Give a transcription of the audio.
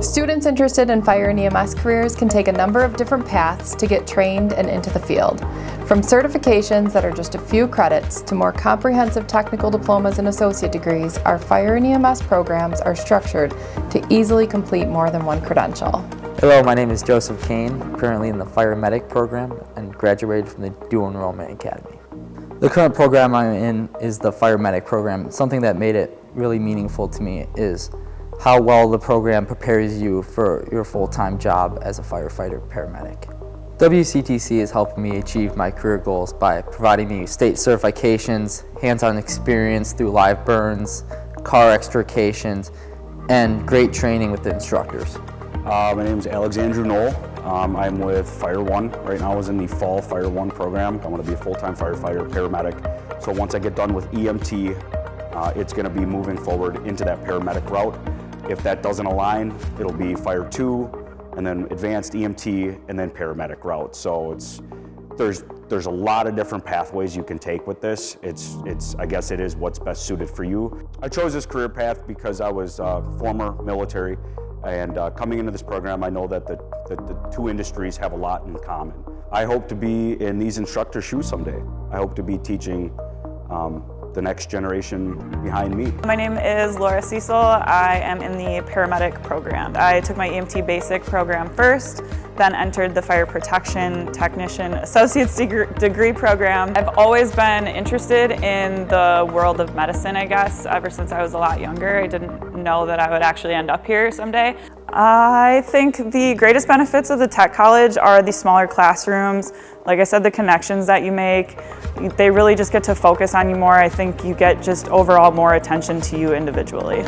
Students interested in fire and EMS careers can take a number of different paths to get trained and into the field. From certifications that are just a few credits to more comprehensive technical diplomas and associate degrees, our fire and EMS programs are structured to easily complete more than one credential. Hello, my name is Joseph Kane, currently in the fire medic program and graduated from the Dual Enrollment Academy. The current program I'm in is the fire medic program. Something that made it really meaningful to me is how well the program prepares you for your full-time job as a firefighter paramedic. WCTC is helping me achieve my career goals by providing me state certifications, hands-on experience through live burns, car extrications, and great training with the instructors. My name is Alexandru Knoll. I'm with Fire One. Right now I was in the fall Fire One program. I want to be a full-time firefighter paramedic. So once I get done with EMT, it's going to be moving forward into that paramedic route. If that doesn't align, it'll be Fire 2, and then advanced EMT, and then paramedic route. So there's a lot of different pathways you can take with this. I guess it is what's best suited for you. I chose this career path because I was former military, and coming into this program, I know that the two industries have a lot in common. I hope to be in these instructors' shoes someday. I hope to be teaching the next generation behind me. My name is Laura Cecil. I am in the paramedic program. I took my EMT basic program first, then entered the fire protection technician associate's degree program. I've always been interested in the world of medicine, I guess, ever since I was a lot younger. I didn't know that I would actually end up here someday. I think the greatest benefits of the tech college are the smaller classrooms. Like I said, the connections that you make, they really just get to focus on you more. I think you get just overall more attention to you individually.